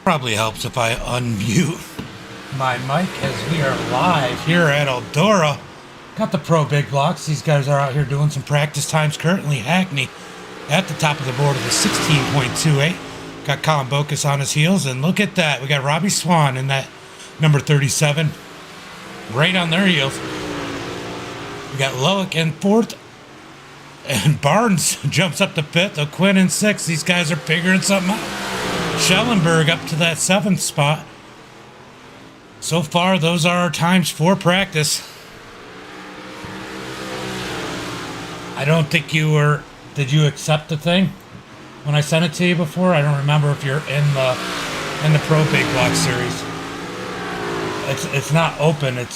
Probably helps if I unmute my mic as we are live here at Eldora. Got the Pro Big Blocks. These guys are out here doing some practice times currently. Hackney at the top of the board with a 16.28. Got Colin Bocus on his heels, and look at that. We got Robbie Swan in that number 37 right on their heels. We got Loic in fourth, and Barnes jumps up to fifth. O'Quinn in sixth. These guys are figuring something out. Schellenberg up to that seventh spot. So far, those are our times for practice. I don't think you were... Did you accept the thing when I sent it to you before? I don't remember if you're in the Pro Big Block series. It's not open. It's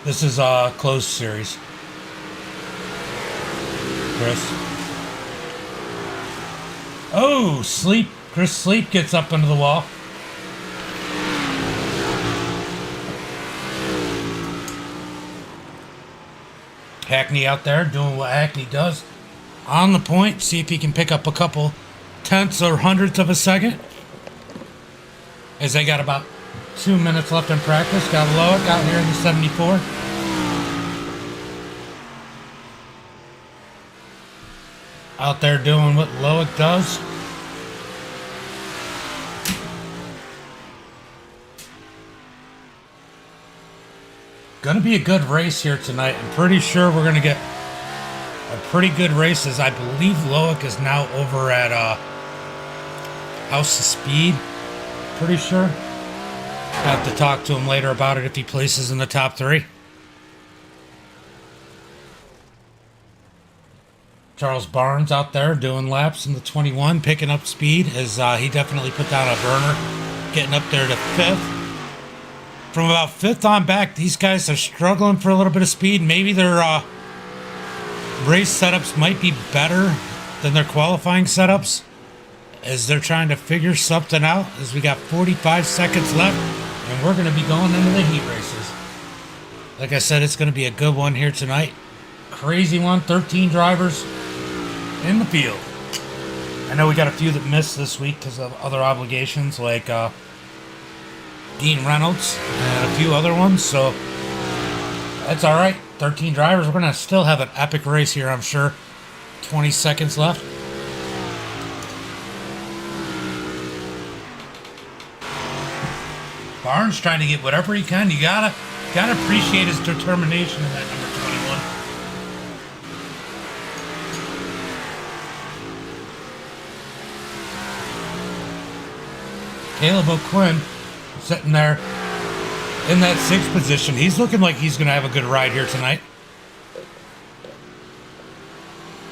this is a closed series. Chris. Oh, Sleep. Chris Sleep gets up into the wall. Hackney out there doing what Hackney does. On the point. See if he can pick up a couple tenths or hundredths of a second. As they got about 2 minutes left in practice. Got Loic out here in the 74. Out there doing what Loic does. Gonna be a good race here tonight. I'm pretty sure we're gonna get a pretty good races. I believe Loic is now over at House of Speed. Pretty sure. Have to talk to him later about it if he places in the top three. Charles Barnes out there doing laps in the 21, picking up speed as he definitely put down a burner, getting up there to fifth. From about fifth on back, these guys are struggling for a little bit of speed. Maybe their race setups might be better than their qualifying setups as they're trying to figure something out as we got 45 seconds left and we're going to be going into the heat races. Like I said, it's going to be a good one here tonight. Crazy one, 13 drivers in the field. I know we got a few that missed this week because of other obligations like Dean Reynolds and a few other ones, so that's all right. 13 drivers. We're going to still have an epic race here, I'm sure. 20 seconds left. Barnes trying to get whatever he can. You gotta appreciate his determination in that number 21. Caleb O'Quinn sitting there in that sixth position. He's looking like he's going to have a good ride here tonight.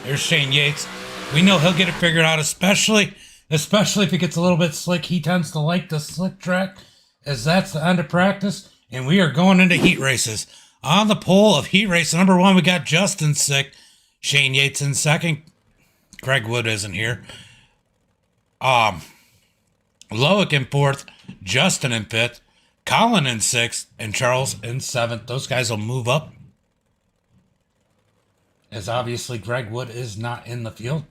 There's Shane Yates. We know he'll get it figured out, especially if it gets a little bit slick. He tends to like the slick track, as that's the end of practice, and we are going into heat races. On the pole of heat race number one, we got Justin sick, Shane Yates in second. Greg Wood isn't here. Loic in fourth, Justin in fifth, Colin in sixth, and Charles in seventh. Those guys will move up, as obviously Greg Wood is not in the field.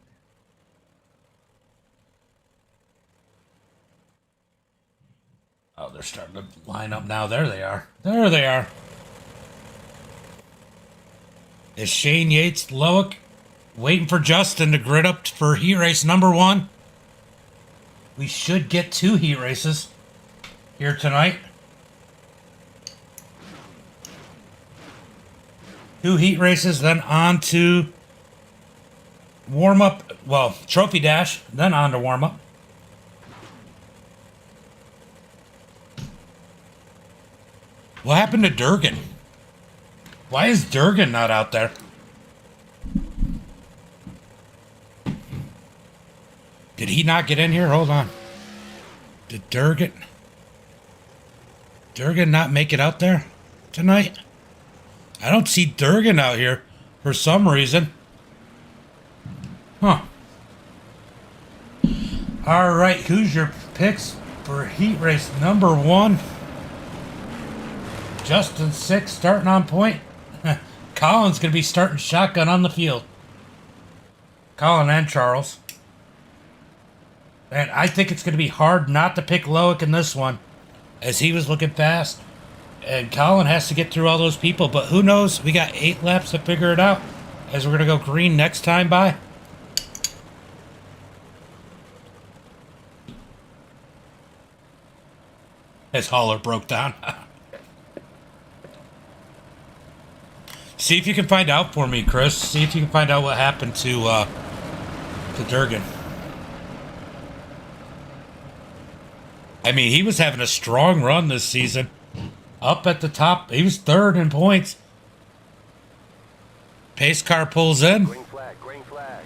Oh, they're starting to line up now. There they are. There they are. Is Shane Yates, Loic, waiting for Justin to grid up for heat race number one. We should get 2 heat races here tonight. 2 heat races, then on to warm-up. Well, trophy dash, then on to warm-up. What happened to Durgan? Why is Durgan not out there? Did he not get in here? Hold on. Did Durgan not make it out there tonight? I don't see Durgan out here for some reason. Huh. All right, who's your picks for heat race number one? Justin 6 starting on point. Colin's going to be starting shotgun on the field. Colin and Charles. And I think it's going to be hard not to pick Loic in this one, as he was looking fast. And Colin has to get through all those people, but who knows? We got 8 laps to figure it out, as we're going to go green next time by. His hauler broke down. See if you can find out for me, Chris. See if you can find out what happened to Durgan. I mean, he was having a strong run this season. Up at the top. He was 3rd in points. Pace car pulls in. Green flag, green flag.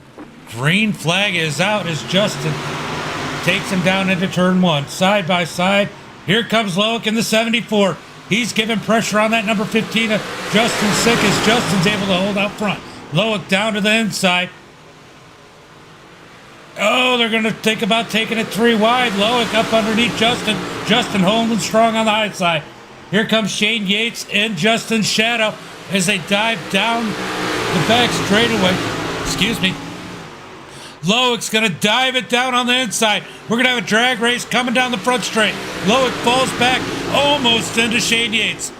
Green flag is out as Justin takes him down into turn 1. Side by side. Here comes Loic in the 74. He's giving pressure on that number 15 of Justin Sick as Justin's able to hold out front. Loic down to the inside. Oh, they're going to think about taking it 3 wide. Loic up underneath Justin. Justin holding strong on the high side. Here comes Shane Yates in Justin's shadow as they dive down the back straightaway. Excuse me. Loic's going to dive it down on the inside. We're going to have a drag race coming down the front straight. Loic falls back almost into Shane Yates.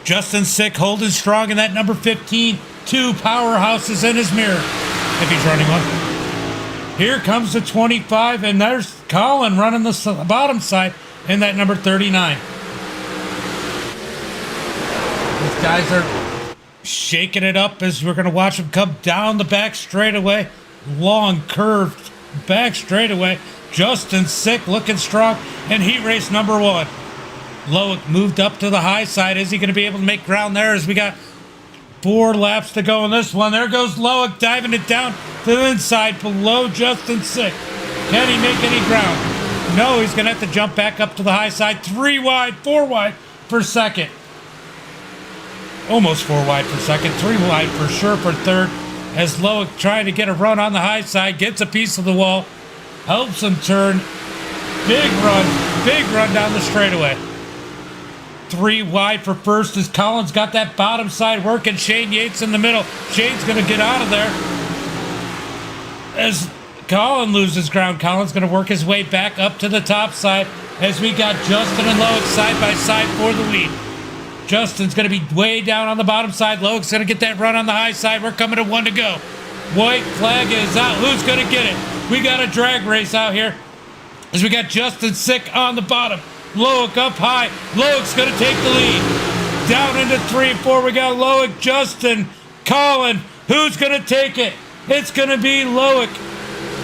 Justin Sick holding strong in that number 15. 2 powerhouses in his mirror if he's running one. Here comes the 25, and there's Colin running the bottom side in that number 39. These guys are shaking it up as we're going to watch them come down the back straightaway. Long curved back straightaway. Justin Sick looking strong in heat race number 1. Loic moved up to the high side. Is he going to be able to make ground there as we got 4 laps to go in this one? There goes Loic diving it down to the inside below Justin Sick. Can he make any ground? No, he's going to have to jump back up to the high side. 3 wide, 4 wide for second. Almost 4 wide for second. 3 wide for sure for third. As Loic trying to get a run on the high side, gets a piece of the wall, helps him turn. Big run down the straightaway. 3 wide for first as Colin's got that bottom side working. Shane Yates in the middle. Shane's going to get out of there. As Colin loses ground, Colin's going to work his way back up to the top side as we got Justin and Loic side by side for the lead. Justin's going to be way down on the bottom side. Loic's going to get that run on the high side. We're coming to 1 to go. White flag is out. Who's going to get it? We got a drag race out here as we got Justin Sick on the bottom. Loic up high. Loic's going to take the lead. Down into 3 and 4. We got Loic, Justin, Colin. Who's going to take it? It's going to be Loic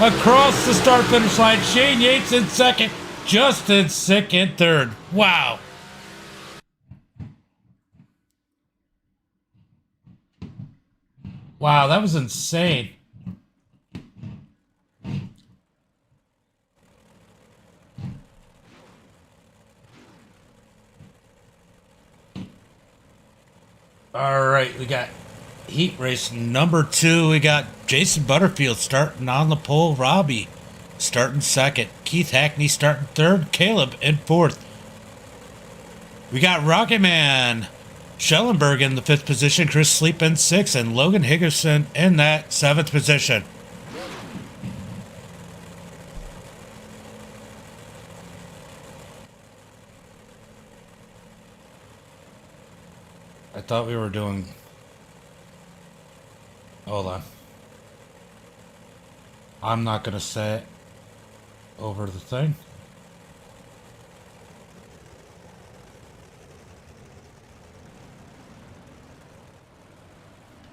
across the start-finish line. Shane Yates in second. Justin Sick in third. Wow. Wow, that was insane. All right, we got heat race number 2. We got Jason Butterfield starting on the pole. Robbie starting second. Keith Hackney starting third. Caleb in fourth. We got Rocket Man Schellenberg in the 5th position, Chris Sleep in 6th, and Logan Higginson in that 7th position. I thought we were doing... Hold on. I'm not going to say it over the thing.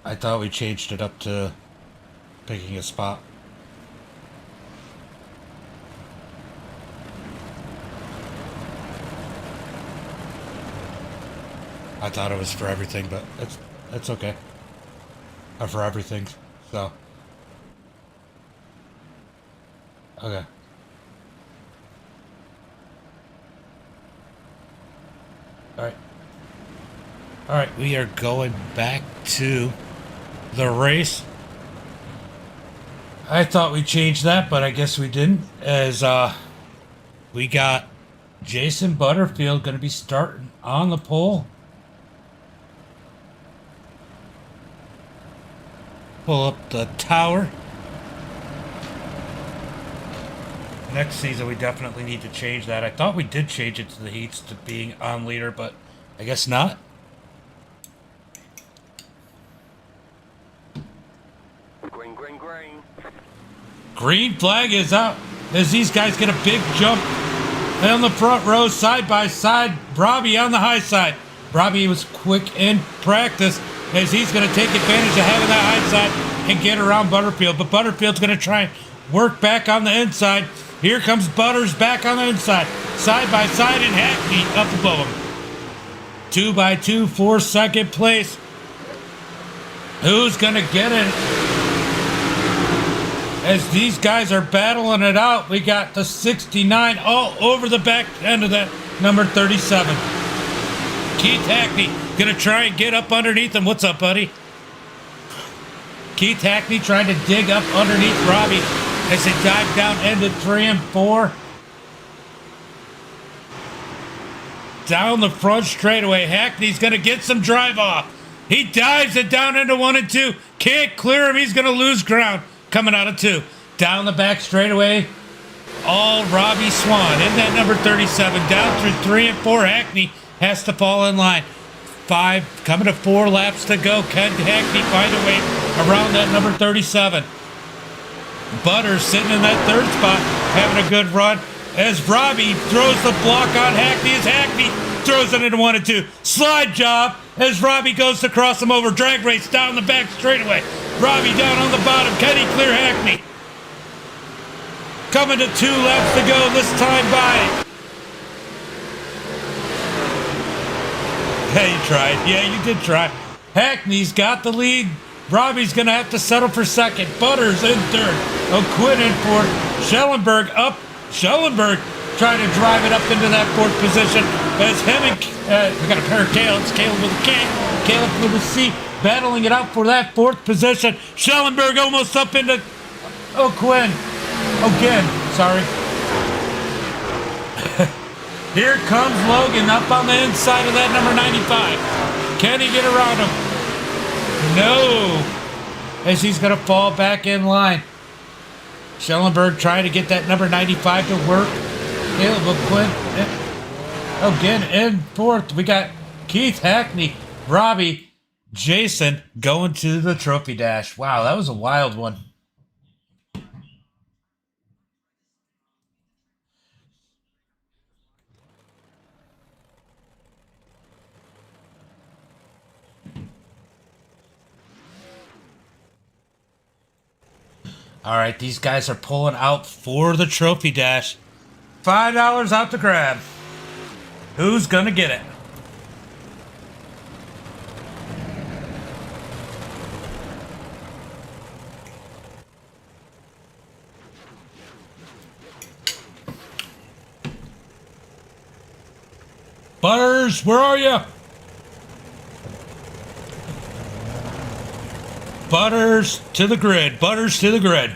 I thought we changed it up to picking a spot. I thought it was for everything, but it's okay. Or for everything, so. Okay. Alright. Alright, we are going back to the race. I thought we changed that, but I guess we didn't. As we got Jason Butterfield going to be starting on the pole. Pull up the tower. Next season, we definitely need to change that. I thought we did change it to the heats to being on leader, but I guess not. Green, green, green. Green flag is out as these guys get a big jump on the front row, side by side. Robbie on the high side. Robbie was quick in practice as he's going to take advantage of having that high side and get around Butterfield. But Butterfield's going to try and work back on the inside. Here comes Butters back on the inside. Side by side and Hackney up above him. 2 by 2 for second place. Who's going to get it? As these guys are battling it out, we got the 69 all over the back end of that number 37. Keith Hackney gonna try and get up underneath him. What's up, buddy? Keith Hackney trying to dig up underneath Robbie as they dive down into 3 and 4. Down the front straightaway, Hackney's gonna get some drive off. He dives it down into 1 and 2. Can't clear him, he's gonna lose ground. Coming out of 2. Down the back straightaway. All Robbie Swan in that number 37. Down through 3 and 4. Hackney has to fall in line. 5 coming to 4 laps to go. Can Hackney find a way around that number 37? Butters sitting in that 3rd spot, having a good run. As Robbie throws the block on Hackney, as Hackney throws it into 1 and 2. Slide job as Robbie goes to cross him over. Drag race down the back straightaway. Robbie down on the bottom. Can he clear Hackney? Coming to 2 laps to go this time by. Yeah, you tried. Yeah, you did try. Hackney's got the lead. Robbie's going to have to settle for 2nd. Butters in 3rd. O'Quinn in 4th. Schellenberg up. Schellenberg trying to drive it up into that 4th position. As him and we got a pair of Caleb's. Caleb with a K. Caleb with a C. Battling it out for that 4th position. Schellenberg almost up into O'Quinn. Again, sorry. Here comes Logan up on the inside of that number 95. Can he get around him? No. As he's going to fall back in line. Schellenberg trying to get that number 95 to work. Caleb O'Quinn again in 4th. We got Keith Hackney, Robbie, Jason going to the trophy dash. Wow, that was a wild one. All right, these guys are pulling out for the trophy dash. $5 out to grab. Who's going to get it? Butters, where are you? Butters to the grid. Butters to the grid.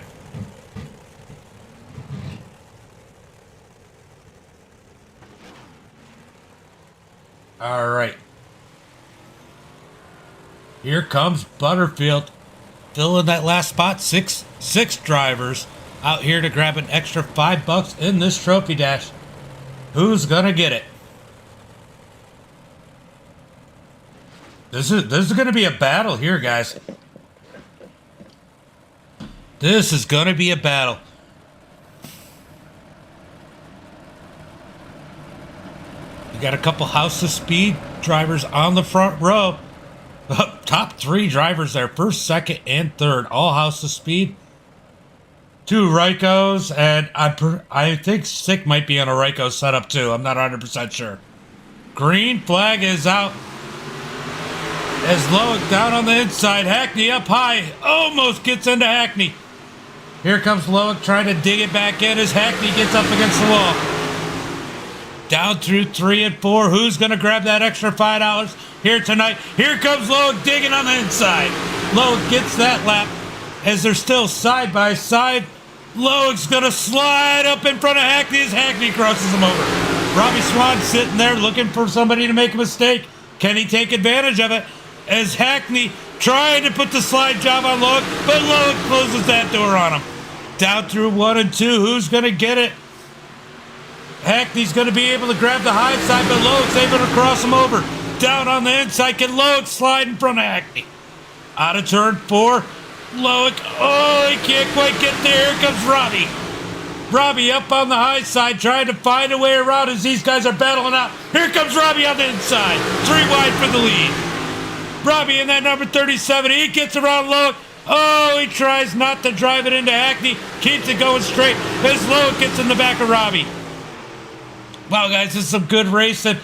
All right. Here comes Butterfield. Filling that last spot. Six drivers out here to grab an extra $5 in this trophy dash. Who's gonna get it? This is gonna be a battle here, guys. This is going to be a battle. You got a couple House of Speed drivers on the front row. Top 3 drivers there. 1st, 2nd, and 3rd. All House of Speed. 2 Raikos. And I think Sick might be on a Raiko setup too. I'm not 100% sure. Green flag is out. As Loic down on the inside. Hackney up high. Almost gets into Hackney. Here comes Loic trying to dig it back in as Hackney gets up against the wall. Down through 3 and 4. Who's going to grab that extra $5 here tonight? Here comes Loic digging on the inside. Loic gets that lap as they're still side by side. Loic's going to slide up in front of Hackney as Hackney crosses him over. Robbie Swan sitting there looking for somebody to make a mistake. Can he take advantage of it? As Hackney trying to put the slide job on Loic, but Loic closes that door on him. Down through 1 and 2. Who's going to get it? Hackney's going to be able to grab the high side, but Lowick's able to cross him over. Down on the inside, can Lowick slide in front of Hackney? Out of turn 4, Lowick, oh, he can't quite get there. Here comes Robbie. Robbie up on the high side, trying to find a way around as these guys are battling out. Here comes Robbie on the inside. 3 wide for the lead. Robbie in that number 37, he gets around Lowick. Oh, he tries not to drive it into Hackney. Keeps it going straight as Lowick gets in the back of Robbie. Wow, guys, this is some good racing.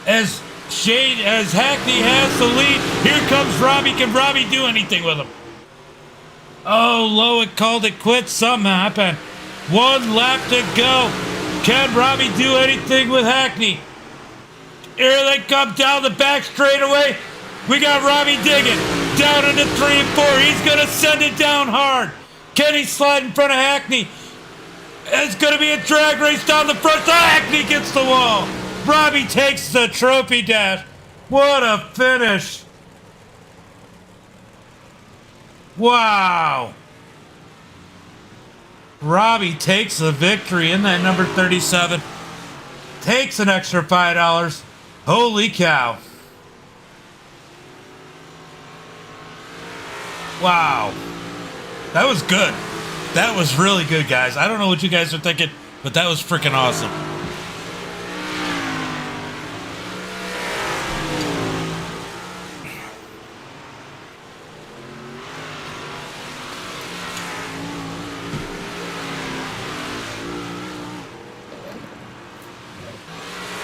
As Hackney has the lead, here comes Robbie. Can Robbie do anything with him? Oh, Lowick called it quits. Something happened. 1 lap to go. Can Robbie do anything with Hackney? Here they come down the back straightaway. We got Robbie digging. Down into 3 and 4. He's going to send it down hard. Can he slide in front of Hackney? It's going to be a drag race down the front. Hackney gets the wall. Robbie takes the trophy dash. What a finish. Wow. Robbie takes the victory in that number 37. Takes an extra $5. Holy cow. Wow. That was good. That was really good, guys. I don't know what you guys are thinking, but that was freaking awesome.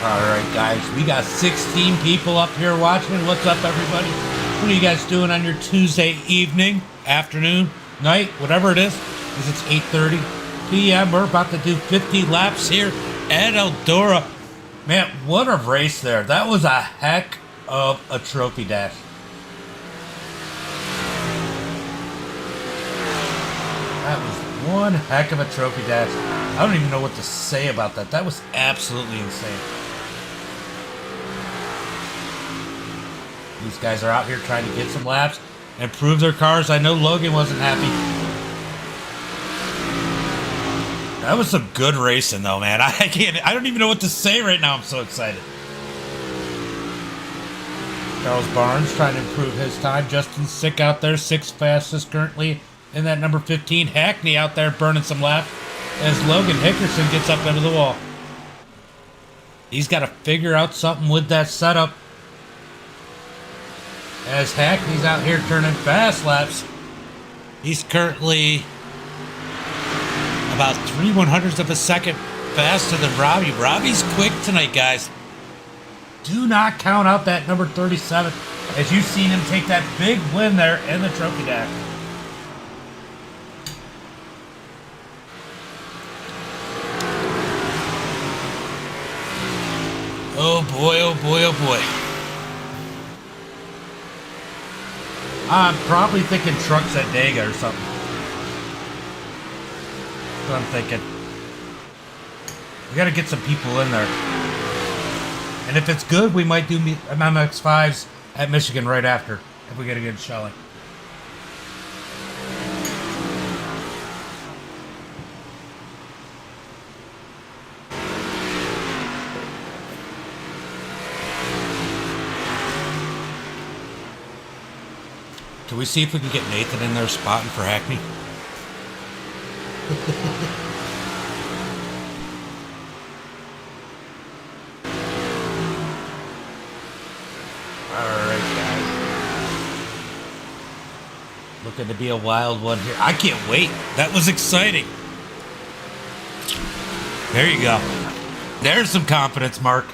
Alright, guys, we got 16 people up here watching. What's up, everybody? What are you guys doing on your Tuesday evening, afternoon, night, whatever it is? Because it's 8:30 p.m. We're about to do 50 laps here at Eldora. Man, what a race there. That was a heck of a trophy dash. That was one heck of a trophy dash. I don't even know what to say about that. That was absolutely insane. These guys are out here trying to get some laps and improve their cars. I know Logan wasn't happy. That was some good racing, though, man. I don't even know what to say right now. I'm so excited. Charles Barnes trying to improve his time. Justin Sick out there, 6th fastest currently in that number 15. Hackney out there burning some laps as Logan Hickerson gets up into the wall. He's got to figure out something with that setup. As Hackney's out here turning fast laps. He's currently about 3/100ths of a second faster than Robbie. Robbie's quick tonight, guys. Do not count out that number 37 as you've seen him take that big win there in the trophy dash. Oh boy, oh boy, oh boy. I'm probably thinking trucks at Dega or something. That's what I'm thinking. We gotta get some people in there. And if it's good, we might do MMX5s at Michigan right after, if we get a good showing. Can we see if we can get Nathan in there spotting for Hackney? Alright, guys. Looking to be a wild one here. I can't wait. That was exciting. There you go. There's some confidence, Mark.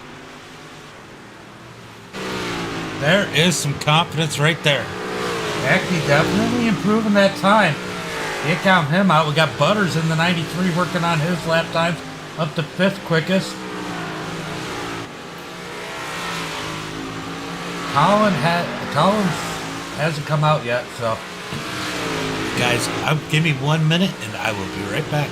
There is some confidence right there. Hackney definitely improving that time. Can't count him out. We got Butters in the 93 working on his lap times up to 5th quickest. Collins hasn't come out yet, so guys, give me 1 minute and I will be right back.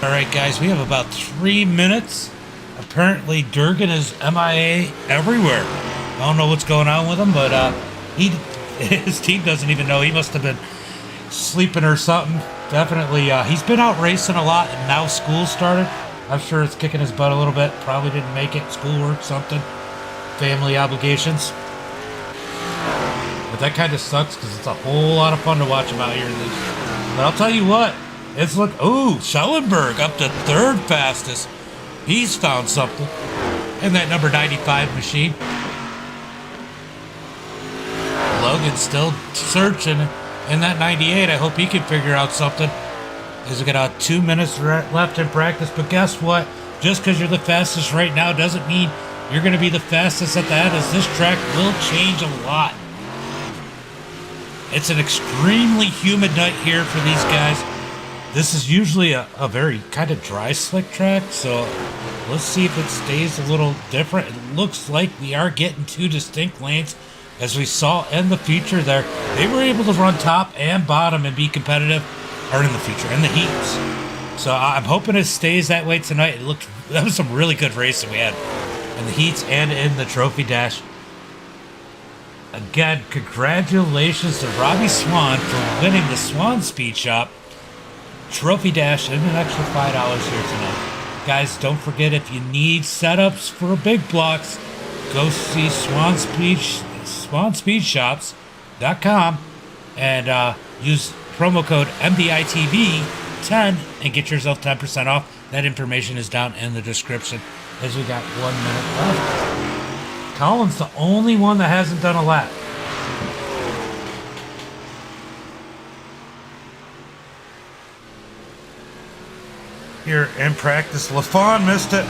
All right, guys, we have about 3 minutes. Apparently, Durgan is MIA everywhere. I don't know what's going on with him, but his team doesn't even know. He must have been sleeping or something. Definitely, he's been out racing a lot, and now school started. I'm sure it's kicking his butt a little bit. Probably didn't make it. Schoolwork, something. Family obligations. But that kind of sucks because it's a whole lot of fun to watch him out here in these. But I'll tell you what. It's Schellenberg up to third fastest. He's found something in that number 95 machine. Logan's still searching in that 98. I hope he can figure out something. He's got 2 minutes left in practice. But guess what? Just because you're the fastest right now doesn't mean you're going to be the fastest at the end, as this track will change a lot. It's an extremely humid night here for these guys. This is usually a very kind of dry, slick track, so let's see if it stays a little different. It looks like we are getting 2 distinct lanes, as we saw in the feature there. They were able to run top and bottom and be competitive, or in the feature, in the heats. So I'm hoping it stays that way tonight. That was some really good racing we had in the heats and in the trophy dash. Again, congratulations to Robbie Swan for winning the Swan Speed Shop Trophy Dash and an extra $5 here tonight. Guys, don't forget, if you need setups for Big Blocks, go see SwanSpeedShops.com and use promo code MDiTV10 and get yourself 10% off. That information is down in the description, as we got 1 minute left. Colin's the only one that hasn't done a lap. Here in practice, LaFawn missed it.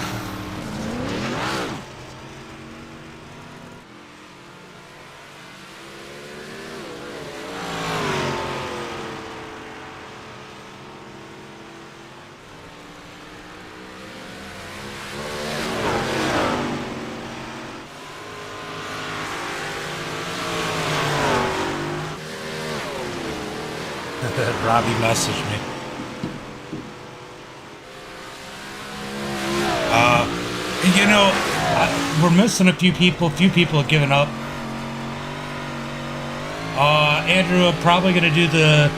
Robbie messaged me. We're missing a few people. A few people have given up. Andrew, probably going to do the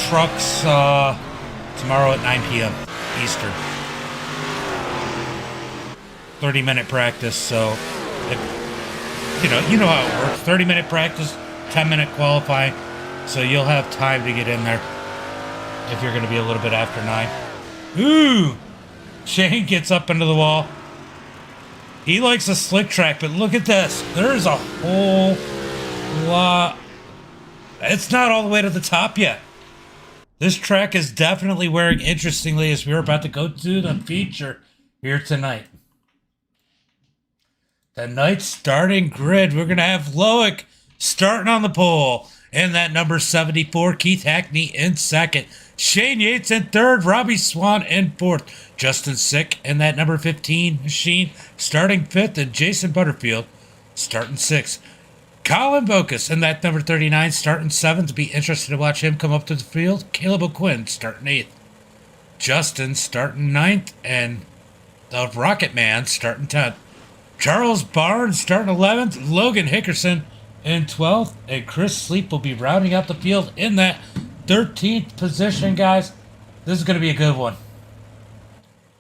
trucks tomorrow at 9 p.m. Eastern. 30-minute practice, so you know how it works. 30-minute practice, 10-minute qualifying, so you'll have time to get in there if you're going to be a little bit after 9. Ooh! Shane gets up into the wall. He likes a slick track, but look at this. There's a whole lot. It's not all the way to the top yet. This track is definitely wearing interestingly, as we're about to go to the feature here tonight. The night starting grid. We're going to have Loic starting on the pole. And that number 74, Keith Hackney in second. Shane Yates in third. Robbie Swan in fourth. Justin Sick in that number 15 machine starting fifth. And Jason Butterfield starting sixth. Colin Bocus in that number 39 starting seventh. Be interested to watch him come up to the field. Caleb O'Quinn starting eighth. Justin starting ninth. And the Rocket Man starting 10th. Charles Barnes starting 11th. Logan Hickerson in 12th, and Chris Sleep will be rounding out the field in that 13th position, guys. This is going to be a good one.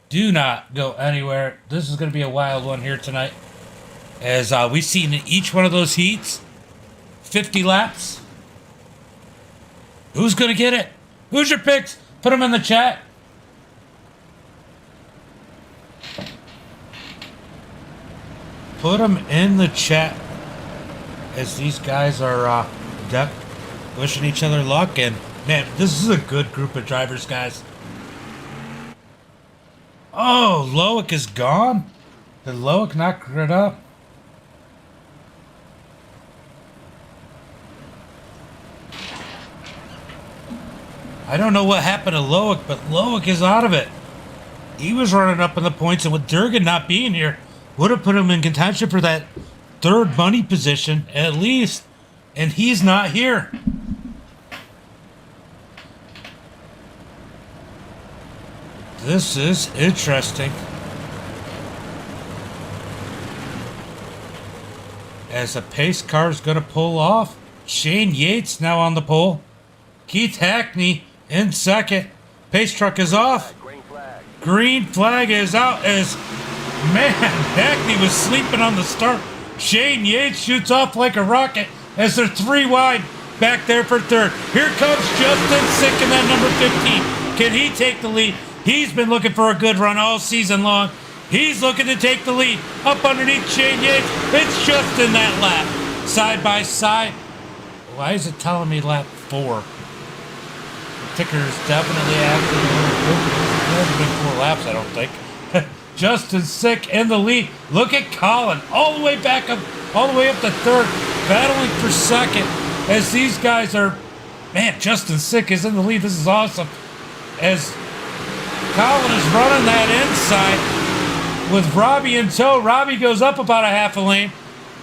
Do not go anywhere. This is going to be a wild one here tonight. As we've seen in each one of those heats, 50 laps. Who's going to get it? Who's your picks? Put them in the chat. Put them in the chat, as these guys are wishing each other luck. And man, this is a good group of drivers, guys. Oh, Loic is gone. Did Loic knock it up? I don't know what happened to Loic, but Loic is out of it. He was running up in the points, and with Durgan not being here, would have put him in contention for that third money position at least, and he's not here. This is interesting. As a pace car is going to pull off. Shane Yates now on the pole. Keith Hackney in second. Pace truck is off. Green flag. Green flag is out as, man, Hackney was sleeping on the start. Shane Yates shoots off like a rocket as they're 3 wide back there for third. Here comes Justin Sick in that number 15. Can he take the lead? He's been looking for a good run all season long. He's looking to take the lead. Up underneath Shane Yates. It's just in that lap. Side by side. Why is it telling me lap 4? The ticker is definitely acting a little different. It hasn't been 4 laps, I don't think. Justin Sick in the lead. Look at Colin. All the way back up. All the way up to third. Battling for second. As these guys are... Man, Justin Sick is in the lead. This is awesome. As Colin is running that inside. With Robbie in tow, Robbie goes up about a half a lane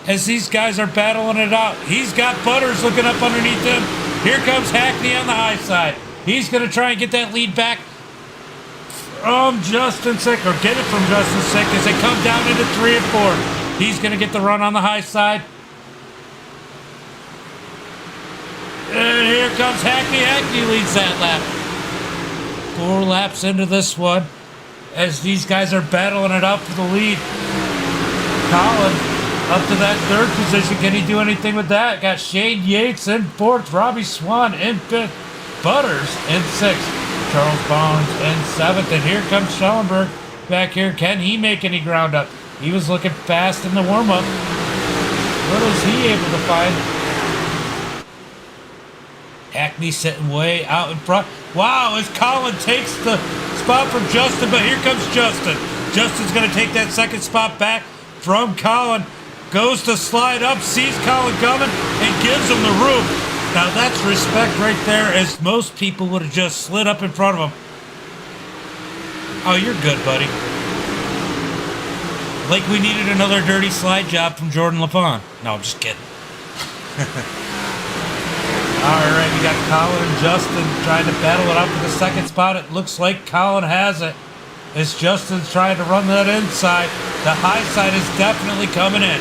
as these guys are battling it out. He's got Butters looking up underneath him. Here comes Hackney on the high side. He's going to try and get that lead back from Justin Sick, or get it from Justin Sick as they come down into 3 and 4. He's going to get the run on the high side. And here comes Hackney. Hackney leads that lap. 4 laps into this one. As these guys are battling it out for the lead. Colin up to that third position. Can he do anything with that? Got Shane Yates in 4th. Robbie Swan in 5th. Butters in 6th. Charles Barnes in 7th. And here comes Schellenberg back here. Can he make any ground up? He was looking fast in the warm-up. What is he able to find? Hackney sitting way out in front. Wow, as Colin takes the spot from Justin, but here comes Justin. Justin's going to take that second spot back from Colin. Goes to slide up, sees Colin coming, and gives him the room. Now that's respect right there, as most people would have just slid up in front of him. Oh, you're good, buddy. Like we needed another dirty slide job from Jordan LaFon. No, I'm just kidding. Alright, we got Colin and Justin trying to battle it out for the second spot. It looks like Colin has it. As Justin's trying to run that inside. The high side is definitely coming in.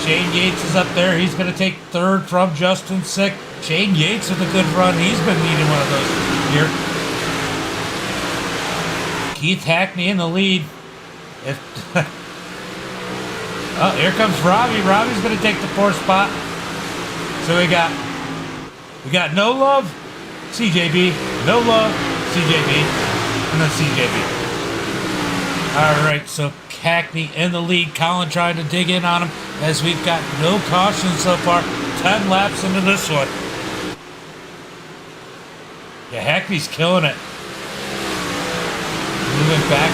Shane Yates is up there. He's going to take third from Justin Sick. Shane Yates with a good run. He's been needing one of those here. Keith Hackney in the lead. Oh, here comes Robbie. Robbie's going to take the 4th spot. So we got No Love, CJB, No Love, CJB, and then CJB. All right, so Hackney in the lead. Colin trying to dig in on him as we've got no caution so far. 10 laps into this one. Yeah, Hackney's killing it. Moving back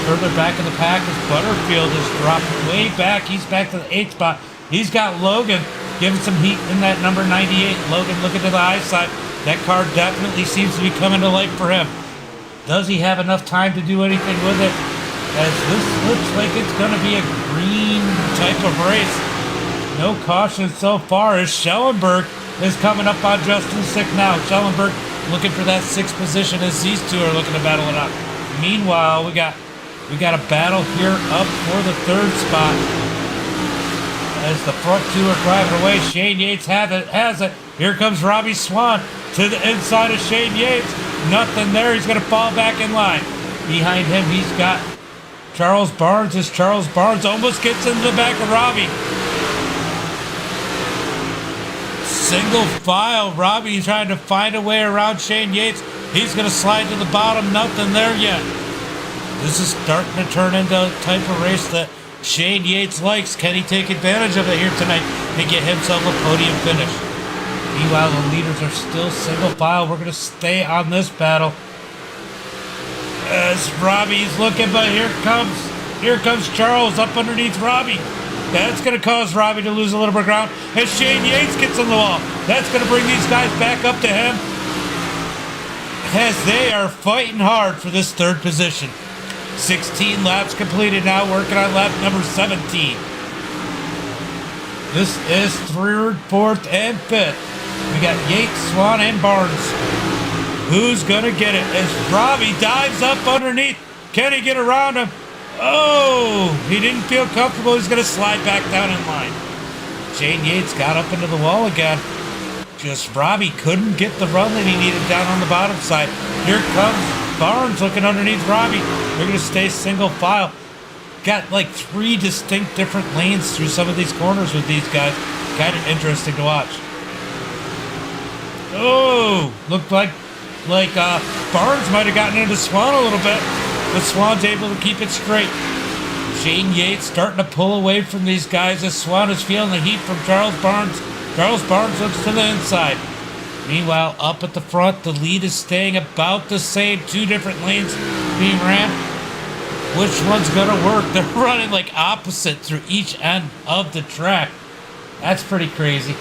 further back in the pack as Butterfield is dropped way back. He's back to the 8th spot. He's got Logan giving some heat in that number 98. Logan looking to the high side. That car definitely seems to be coming to life for him. Does he have enough time to do anything with it? As this looks like it's going to be a green type of race. No caution so far as Schellenberg is coming up on Justin Sick now. Schellenberg looking for that 6th position as these two are looking to battle it out. Meanwhile, we got a battle here up for the 3rd spot. As the front two are driving away, Shane Yates has it. Here comes Robbie Swan to the inside of Shane Yates. Nothing there. He's going to fall back in line. Behind him, he's got Charles Barnes as Charles Barnes almost gets into the back of Robbie. Single file. Robbie trying to find a way around Shane Yates. He's going to slide to the bottom. Nothing there yet. This is starting to turn into a type of race that Shane Yates likes. Can he take advantage of it here tonight and get himself a podium finish? Meanwhile, the leaders are still single file. We're going to stay on this battle. As Robbie's looking, but here comes Charles up underneath Robbie. That's going to cause Robbie to lose a little bit of ground. As Shane Yates gets on the wall, that's going to bring these guys back up to him. As they are fighting hard for this 3rd position. 16 laps completed now, working on lap number 17. This is 3rd, 4th, and 5th. We got Yates, Swan, and Barnes Who's going to get it? As Robbie dives up underneath. Can he get around him? Oh, he didn't feel comfortable. He's going to slide back down in line. Shane Yates got up into the wall again. Just Robbie couldn't get the run that he needed down on the bottom side. Here comes Barnes looking underneath Robbie. They're going to stay single file. Got like 3 distinct different lanes through some of these corners with these guys. Kind of interesting to watch. Oh, looked like Barnes might have gotten into Swan a little bit, but Swan's able to keep it straight. Shane Yates starting to pull away from these guys as Swan is feeling the heat from Charles Barnes. Charles Barnes looks to the inside. Meanwhile, up at the front, the lead is staying about the same. 2 different lanes being ran. Which one's gonna work? They're running like opposite through each end of the track. That's pretty crazy.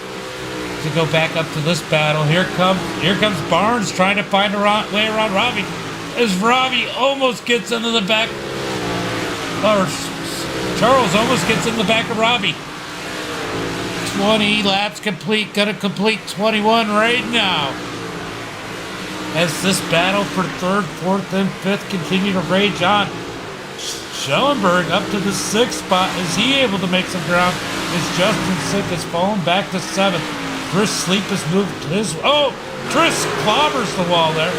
To go back up to this battle, here comes Barnes trying to find a way around Robbie. As Robbie almost gets into the back, or Charles almost gets in the back of Robbie. 20 laps complete, gonna complete 21 right now. As this battle for 3rd, 4th, and 5th continue to rage on. Schellenberg up to the 6th spot. Is he able to make some ground? As Justin Sick has fallen back to 7th. Chris Sleep has moved his... Oh! Chris clobbers the wall there.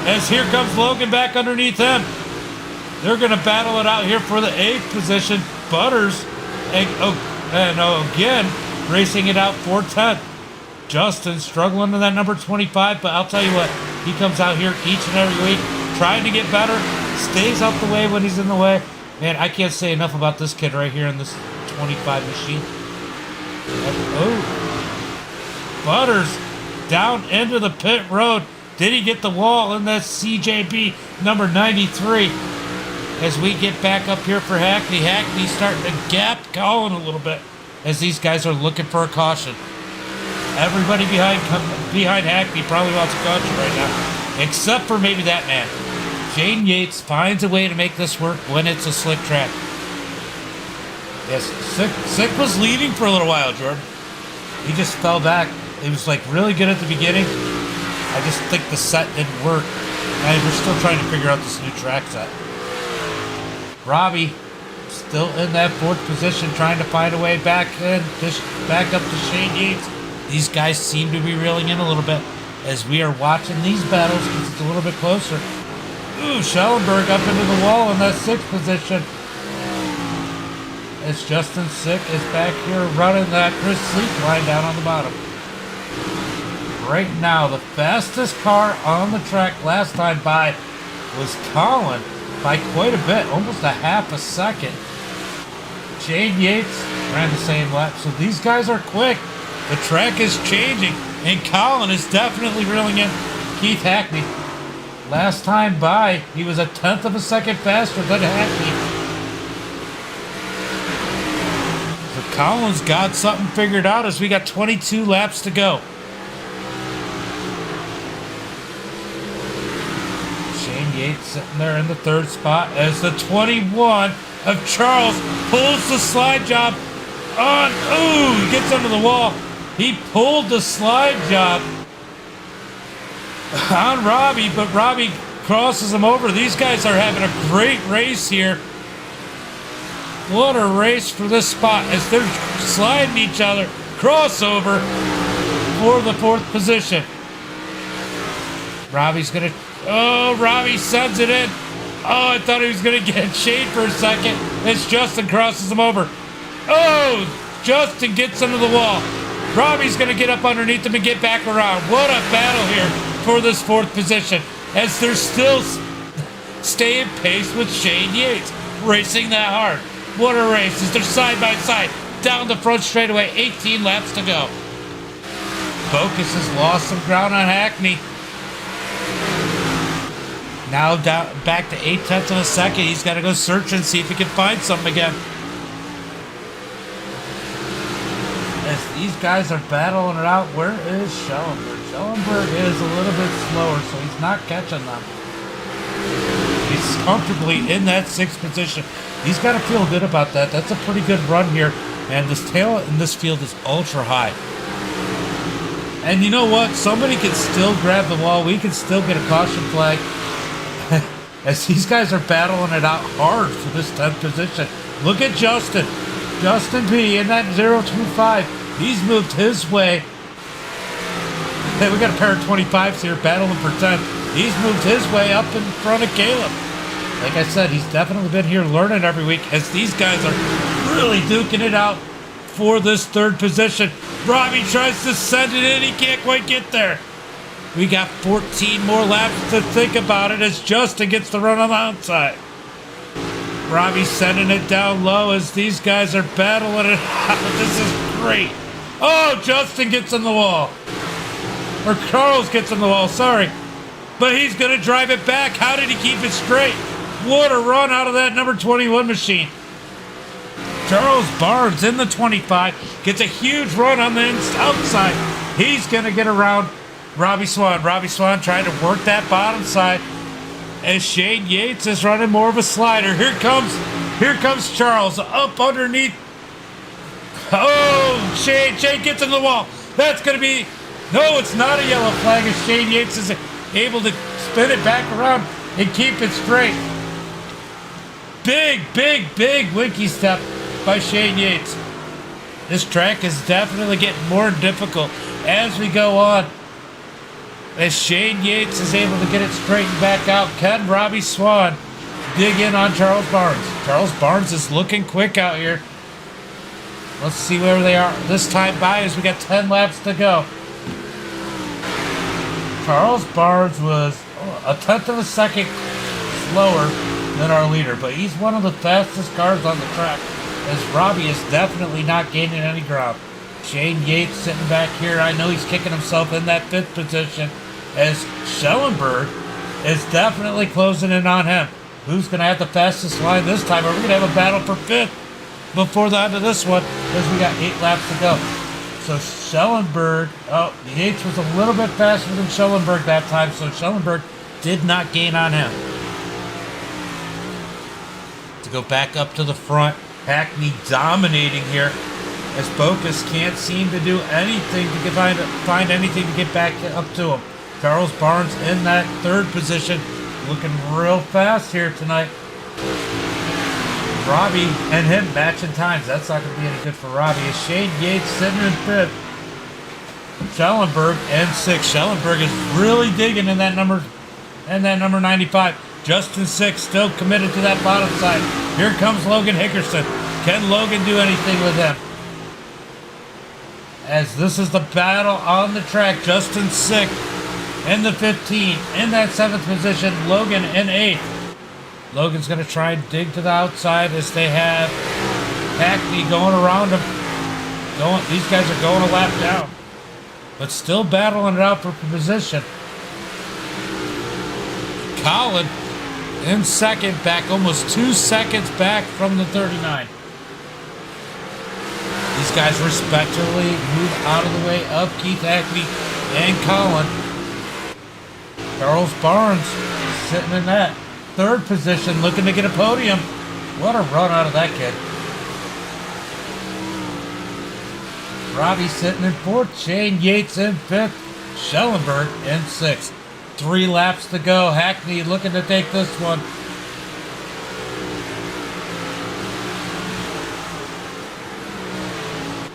As here comes Logan back underneath him. They're going to battle it out here for the 8th position. Butters, and again, racing it out for 10th. Justin struggling to that number 25, but I'll tell you what, he comes out here each and every week, trying to get better, stays out the way when he's in the way. Man, I can't say enough about this kid right here in this 25 machine. Oh. Butters down into the pit road. Did he get the wall in that CJB number 93? As we get back up here for Hackney. Hackney's starting to gap Colin a little bit as these guys are looking for a caution. Everybody behind Hackney probably wants a caution right now, except for maybe that man. Shane Yates finds a way to make this work when it's a slick track. Yes, Sick was leading for a little while, Jordan. He just fell back. He was like really good at the beginning. I just think the set didn't work. And we're still trying to figure out this new track set. Robbie still in that 4th position, trying to find a way back up to Shane Yates. These guys seem to be reeling in a little bit as we are watching these battles because it's a little bit closer. Ooh, Schellenberg up into the wall in that 6th position. As Justin Sick is back here running that Chris Sleep line down on the bottom. Right now, the fastest car on the track last time by was Colin by quite a bit, almost a half a second. Shane Yates ran the same lap, so these guys are quick. The track is changing, and Colin is definitely reeling in Keith Hackney. Last time by, he was 1/10 of a second faster than Hackney. So Colin's got something figured out as we got 22 laps to go. Shane Yates sitting there in the 3rd spot as the 21 of Charles pulls the slide job on. Ooh, he gets under the wall. He pulled the slide job on Robbie, but Robbie crosses him over. These guys are having a great race here. What a race for this spot as they're sliding each other. Crossover for the 4th position. Robbie's going to... Oh, Robbie sends it in. Oh, I thought he was going to get Shane for a second as Justin crosses him over. Oh, Justin gets under the wall. Robbie's going to get up underneath him and get back around. What a battle here for this 4th position as they're still staying pace with Shane Yates, racing that hard. What a race as they're side by side down the front straightaway. 18 laps to go. Focus has lost some ground on Hackney. Now down back to 0.8 of a second. He's got to go search and see if he can find something again. As these guys are battling it out, where is Schellenberg? Schellenberg is a little bit slower, so he's not catching them. He's comfortably in that 6th position. He's got to feel good about that. That's a pretty good run here. And this tail in this field is ultra high. And you know what? Somebody can still grab the wall. We can still get a caution flag. As these guys are battling it out hard for this 10th position. Look at Justin. Justin P in that 025. He's moved his way. Hey, we got a pair of 25s here battling for 10th. He's moved his way up in front of Caleb. Like I said, he's definitely been here learning every week as these guys are really duking it out for this 3rd position. Robbie tries to send it in. He can't quite get there. We got 14 more laps to think about it as Justin gets the run on the outside. Robbie's sending it down low as these guys are battling it out. This is great. Oh, Justin gets in the wall. Or Charles gets in the wall, sorry. But he's going to drive it back. How did he keep it straight? What a run out of that number 21 machine. Charles Barnes in the 25 gets a huge run on the outside. He's going to get around Robbie Swan. Robbie Swan trying to work that bottom side as Shane Yates is running more of a slider. Here comes Charles up underneath. Oh, Shane gets in the wall. That's going to be, no, it's not a yellow flag as Shane Yates is able to spin it back around and keep it straight. Big winky step by Shane Yates. This track is definitely getting more difficult as we go on. As Shane Yates is able to get it straightened back out, can Robbie Swan dig in on Charles Barnes? Charles Barnes is looking quick out here. Let's see where they are this time by as we got 10 laps to go. Charles Barnes was a 1/10 of a second slower than our leader, but he's one of the fastest cars on the track as Robbie is definitely not gaining any ground. Shane Yates sitting back here. I know he's kicking himself in that 5th position as Schellenberg is definitely closing in on him. Who's going to have the fastest line this time? Are we going to have a battle for 5th before the end of this one as we got 8 laps to go? So Schellenberg, Yates was a little bit faster than Schellenberg that time, so Schellenberg did not gain on him. To go back up to the front, Hackney dominating here as Bocas can't seem to do anything to find anything to get back up to him. Charles Barnes in that 3rd position, looking real fast here tonight. Robbie and him matching times. That's not going to be any good for Robbie. As Shane Yates sitting in 5th. Schellenberg in 6th. Schellenberg is really digging in that number 95. Justin 6 still committed to that bottom side. Here comes Logan Hickerson. Can Logan do anything with him? As this is the battle on the track. Justin 6th in the 15. In that 7th position, Logan in 8th. Logan's going to try and dig to the outside as they have Hackney going around him. These guys are going a lap down, but still battling it out for position. Colin in 2nd, back almost 2 seconds back from the 39. These guys respectively move out of the way of Keith Hackney and Colin. Charles Barnes sitting in that 3rd position, looking to get a podium. What a run out of that kid. Robbie sitting in 4th, Shane Yates in 5th, Schellenberg in 6th. 3 laps to go. Hackney looking to take this one.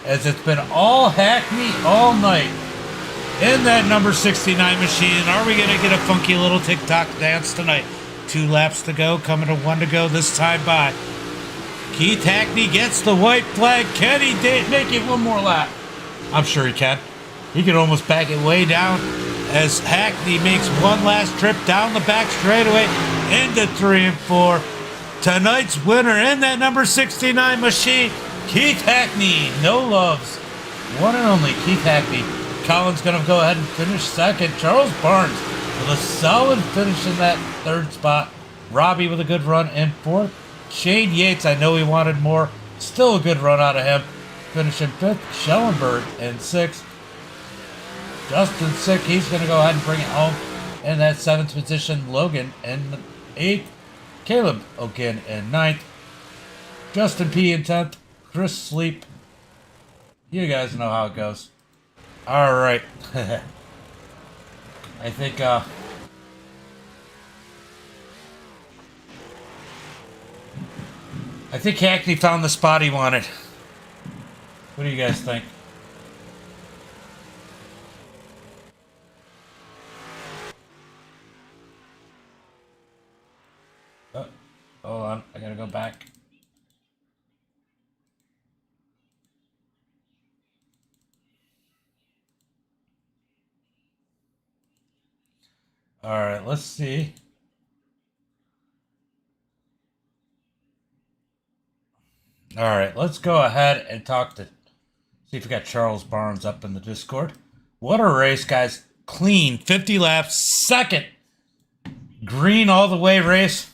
As it's been all Hackney all night in that number 69 machine. Are we going to get a funky little TikTok dance tonight? 2 laps to go, coming to 1 to go this time by. Keith Hackney gets the white flag. Can he make it one more lap? I'm sure he can. He can almost back it way down as Hackney makes one last trip down the back straightaway into 3 and 4. Tonight's winner in that number 69 machine, Keith Hackney. No loves. One and only Keith Hackney. Colin's going to go ahead and finish 2nd. Charles Barnes with a solid finish in that 3rd spot. Robbie with a good run in 4th. Shane Yates, I know he wanted more. Still a good run out of him. Finishing 5th. Schellenberg in 6th. Justin 6th. He's going to go ahead and bring it home in that 7th position. Logan in 8th. Caleb again in 9th. Justin P in 10th. Chris Sleep. You guys know how it goes. All right. I think Hackney found the spot he wanted. What do you guys think? Oh, hold on. I gotta go back. All right, let's see. All right, let's go ahead and talk to see if we got Charles Barnes up in the Discord. What a race, guys. Clean, 50 laps, second. Green all the way race.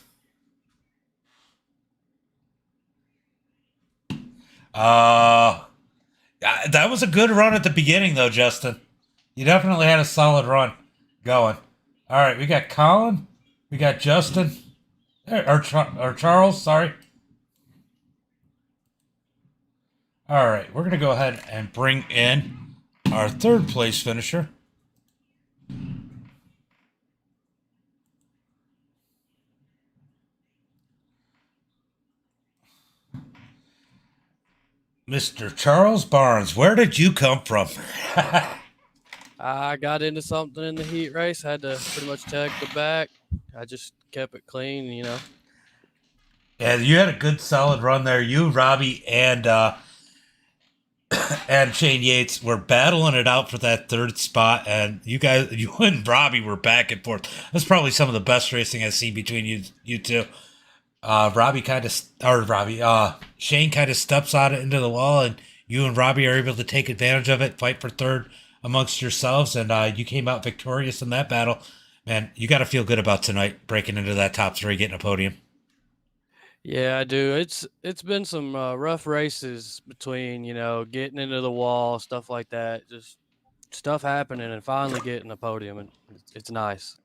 That was a good run at the beginning, though, Justin. You definitely had a solid run going. All right, we got Colin. We got Justin. Or Charles, sorry. All right, we're going to go ahead and bring in our third place finisher. Mr. Charles Barnes, where did you come from? I got into something in the heat race. Had to pretty much tag the back. I just kept it clean, you know. Yeah, you had a good solid run there. You, Robbie, and Shane Yates were battling it out for that third spot, and you and Robbie were back and forth. That's probably some of the best racing I've seen between you two. Shane kind of steps out into the wall, and you and Robbie are able to take advantage of it, fight for third amongst yourselves, and you came out victorious in that battle. Man, you got to feel good about tonight, breaking into that top three, getting a podium. Yeah, I do. It's been some rough races between, you know, getting into the wall, stuff like that. Just stuff happening and finally getting a podium, and it's nice.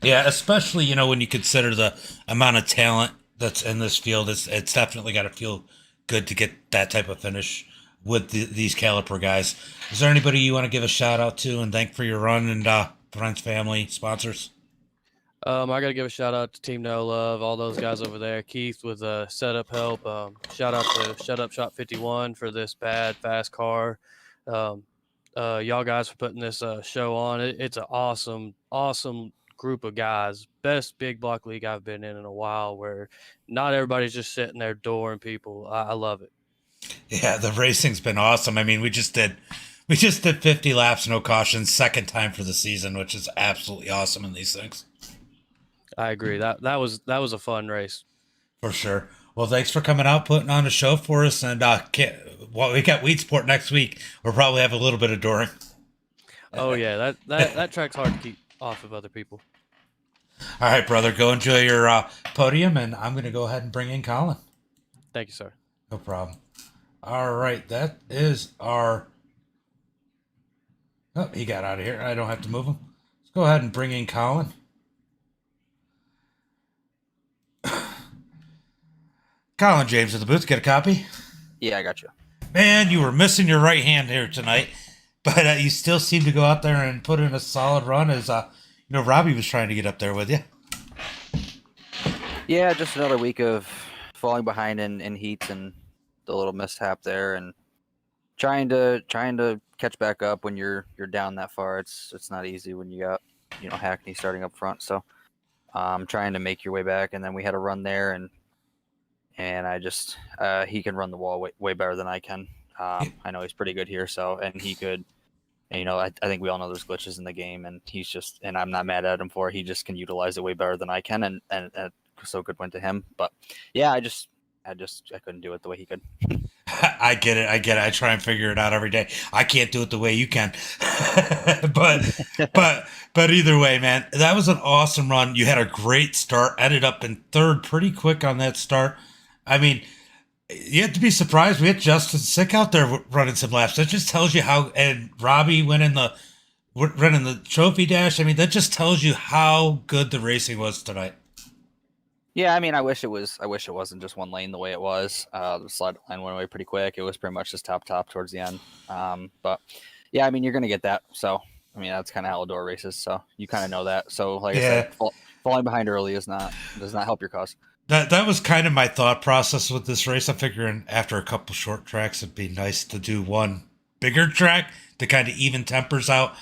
Yeah, especially when you consider the amount of talent that's in this field, it's definitely got to feel good to get that type of finish with these caliper guys. Is there anybody you want to give a shout out to and thank for your run and friends, family, sponsors? I got to give a shout out to Team No Love, all those guys over there. Keith with setup help. Shout out to Shut Up Shop 51 for this bad, fast car. Y'all guys for putting this show on. It's an awesome group of guys. Best big block league I've been in a while, where not everybody's just sitting there dooring people. I love it. Yeah, the racing's been awesome. I mean, we just did 50 laps, no cautions, second time for the season, which is absolutely awesome in these things. I agree. That was a fun race. For sure. Well, thanks for coming out, putting on a show for us, and we got Weedsport next week. We'll probably have a little bit of dooring. Oh yeah, that track's hard to keep off of other people. All right, brother, go enjoy your podium, and I'm going to go ahead and bring in Colin. Thank you, sir. No problem. All right, that is our... Oh, he got out of here. I don't have to move him. Let's go ahead and bring in Colin. Colin James at the booth. Get a copy? Yeah, I got you. Man, you were missing your right hand here tonight, but you still seem to go out there and put in a solid run as, Robbie was trying to get up there with you. Yeah, just another week of falling behind in heats and the little mishap there, and trying to catch back up when you're down that far. It's not easy when you got Hackney starting up front. So trying to make your way back, and then we had a run there, and I just he can run the wall way better than I can. I know he's pretty good here, so and he could. And, I think we all know there's glitches in the game, and and I'm not mad at him for it. He just can utilize it way better than I can, and so good win to him. But yeah, I couldn't do it the way he could. I get it. I try and figure it out every day. I can't do it the way you can, but either way, man, that was an awesome run. You had a great start. Ended up in third pretty quick on that start. I mean, you have to be surprised. We had Justin Sick out there running some laps. That just tells you how. And Robbie running the trophy dash. I mean, that just tells you how good the racing was tonight. Yeah, I mean, I wish it wasn't just one lane the way it was. The slide line went away pretty quick. It was pretty much just top towards the end. But Yeah, I mean, you're gonna get that. So, I mean, that's kind of outdoor races. So you kind of know that. So, like I Yeah. said, falling behind early does not help your cause. That was kind of my thought process with this race. I'm figuring after a couple short tracks, it'd be nice to do one bigger track to kind of even tempers out.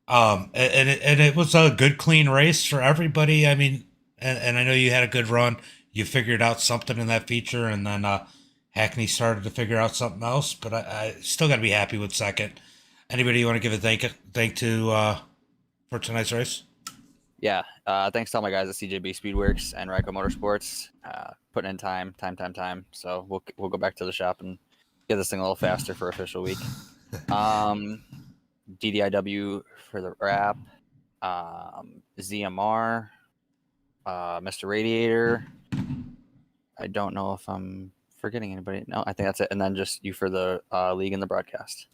And it was a good, clean race for everybody. I mean, and I know you had a good run. You figured out something in that feature, and then Hackney started to figure out something else. But I still got to be happy with second. Anybody you want to give a thank to for tonight's race? Yeah. Thanks to all my guys at CJB Speedworks and Ryko Motorsports, putting in time. So we'll go back to the shop and get this thing a little faster for official week. DDIW for the wrap. ZMR. Mr. Radiator. I don't know if I'm forgetting anybody. No, I think that's it. And then just you for the league and the broadcast.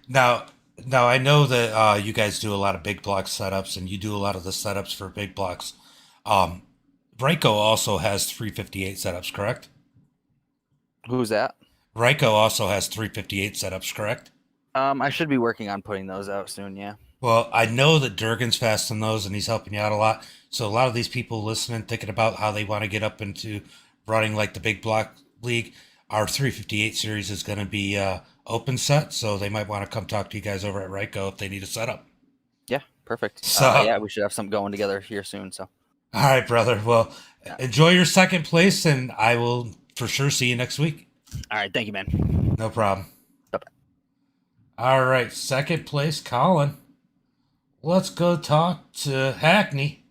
Now, I know that you guys do a lot of big block setups, and you do a lot of the setups for big blocks. Ryko also has 358 setups, correct? Who's that? Ryko also has 358 setups, correct? I should be working on putting those out soon. Yeah. Well, I know that Durgan's fast on those, and he's helping you out a lot. So a lot of these people listening, thinking about how they want to get up into running like the big block league, our 358 series is going to be open set, so they might want to come talk to you guys over at Ryko if they need a setup. Yeah, perfect. So yeah, we should have something going together here soon. So. All right, brother. Well, enjoy your second place, and I will for sure see you next week. All right, thank you, man. No problem. Bye-bye. All right, second place, Colin. Let's go talk to Hackney.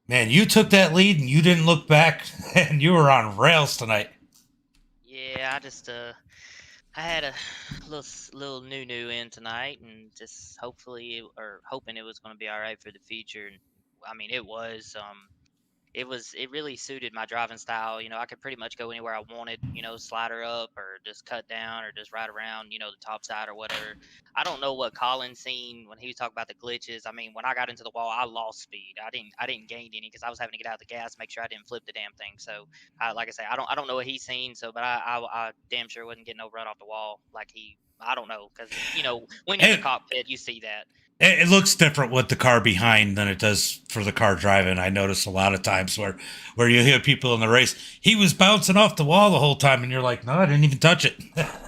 Man, you took that lead and you didn't look back, and you were on rails tonight. Yeah, I just I had a little new in tonight, and just hoping it was going to be all right for the feature. And I mean, it really suited my driving style. You know, I could pretty much go anywhere I wanted, you know, slider up or just cut down or just ride around, you know, the top side or whatever. I don't know what Colin seen when he was talking about the glitches. I mean, when I got into the wall, I lost speed. I didn't gain any because I was having to get out of the gas, make sure I didn't flip the damn thing. So, like I say, I don't know what he's seen. So, but I damn sure wasn't getting no run off the wall like he. I don't know, because you know when you're in the cockpit, you see that. It looks different with the car behind than it does for the car driving. I notice a lot of times where you hear people in the race, he was bouncing off the wall the whole time, and you're like, no, I didn't even touch it.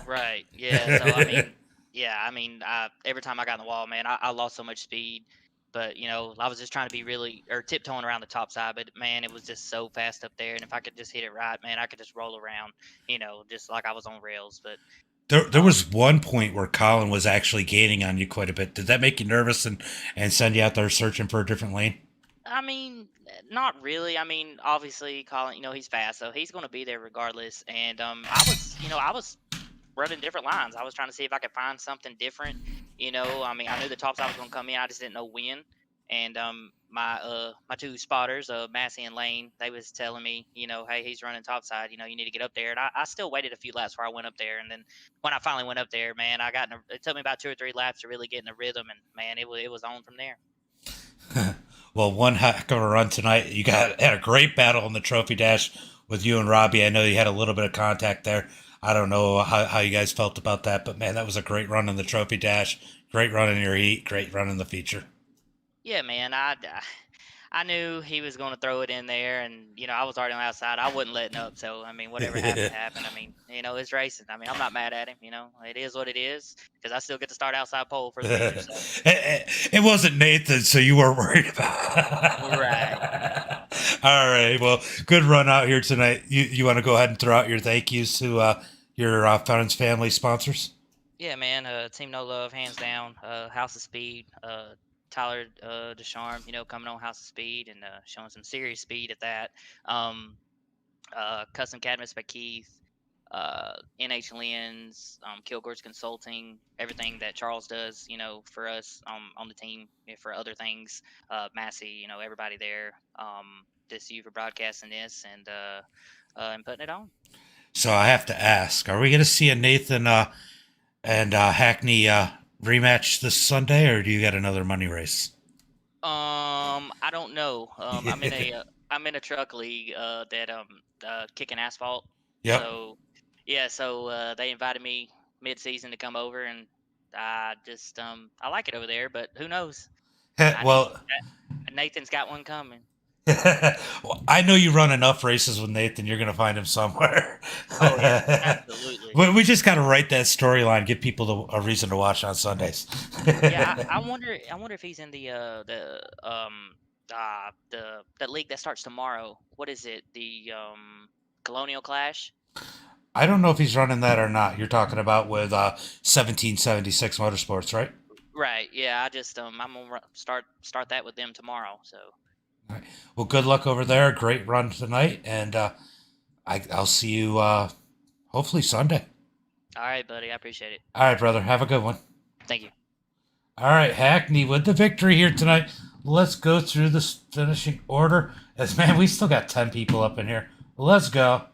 Right. Yeah. So I mean, every time I got in the wall, man, I lost so much speed. But you know, I was just trying to be really or tiptoeing around the top side. But man, it was just so fast up there, and if I could just hit it right, man, I could just roll around, you know, just like I was on rails. But There was one point where Colin was actually gaining on you quite a bit. Did that make you nervous and send you out there searching for a different lane? I mean, not really. I mean, obviously, Colin, you know, he's fast, so he's going to be there regardless. And I was running different lines. I was trying to see if I could find something different. You know, I mean, I knew the top side was going to come in. I just didn't know when. And my two spotters, Massey and Lane, they was telling me, you know, hey, he's running top side. You know, you need to get up there. And I still waited a few laps before I went up there. And then when I finally went up there, man, it took me about 2 or 3 laps to really get in a rhythm. And man, it was on from there. Well, one heck of a run tonight. You had a great battle in the trophy dash with you and Robbie. I know you had a little bit of contact there. I don't know how you guys felt about that, but man, that was a great run in the trophy dash. Great run in your heat. Great run in the feature. Yeah, man, I knew he was going to throw it in there, and you know I was already on the outside. I wasn't letting up, so I mean, whatever happened, happened. I mean, you know, it's racing. I mean, I'm not mad at him. You know, it is what it is because I still get to start outside pole for the future. So. It wasn't Nathan, so you weren't worried about it. Right. All right. Well, good run out here tonight. You want to go ahead and throw out your thank yous to your friends, family, sponsors? Yeah, man. Team No Love, hands down. House of Speed. Tyler Descharme, you know, coming on House of Speed and showing some serious speed at that. Custom Cabinets by Keith, NH Lens, Kilgore's Consulting, everything that Charles does, you know, for us on the team, you know, for other things. Massey, you know, everybody there. Just you for broadcasting this and putting it on. So I have to ask, are we going to see a Nathan and Hackney rematch this Sunday, or do you got another money race? I don't know. I'm in a truck league that kicking asphalt. Yep. So yeah, so they invited me mid-season to come over and I just I like it over there, but who knows? I need Well, Nathan's got one coming. well, I know you run enough races with Nathan. You're going to find him somewhere. Oh yeah, absolutely. We just got to write that storyline, give people a reason to watch on Sundays. Yeah, I wonder. I wonder if he's in the that league that starts tomorrow. What is it? The Colonial Clash. I don't know if he's running that or not. You're talking about with 1776 Motorsports, right? Right. Yeah. I just I'm gonna start that with them tomorrow. So. All right. Well, good luck over there. Great run tonight, and I'll see you hopefully Sunday. All right, buddy. I appreciate it. All right, brother. Have a good one. Thank you. All right, Hackney with the victory here tonight. Let's go through this finishing order. As man, we still got 10 people up in here. Let's go.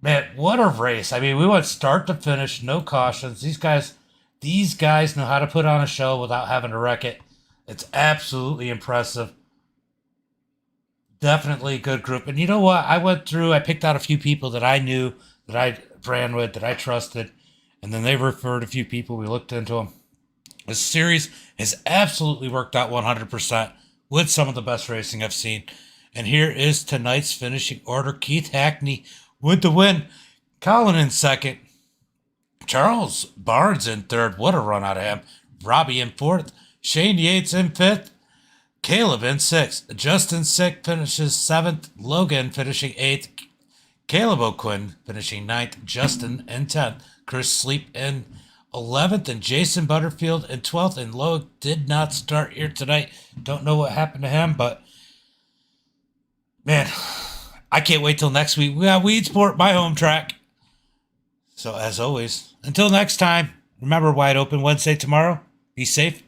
Man, what a race. I mean, we went start to finish, no cautions. These guys know how to put on a show without having to wreck it. It's absolutely impressive. Definitely a good group. And you know what? I picked out a few people that I knew, that I ran with, that I trusted. And then they referred a few people. We looked into them. This series has absolutely worked out 100% with some of the best racing I've seen. And here is tonight's finishing order. Keith Hackney with the win. Colin in second. Charles Barnes in third. What a run out of him. Robbie in fourth. Shane Yates in fifth. Caleb in sixth. Justin Sick finishes seventh. Logan finishing eighth. Caleb O'Quinn finishing ninth. Justin in 10th. Chris Sleep in 11th. And Jason Butterfield in 12th. And Logan did not start here tonight. Don't know what happened to him, but man, I can't wait till next week. We got Weed Sport, my home track. So as always, until next time, remember, Wide Open Wednesday tomorrow. Be safe.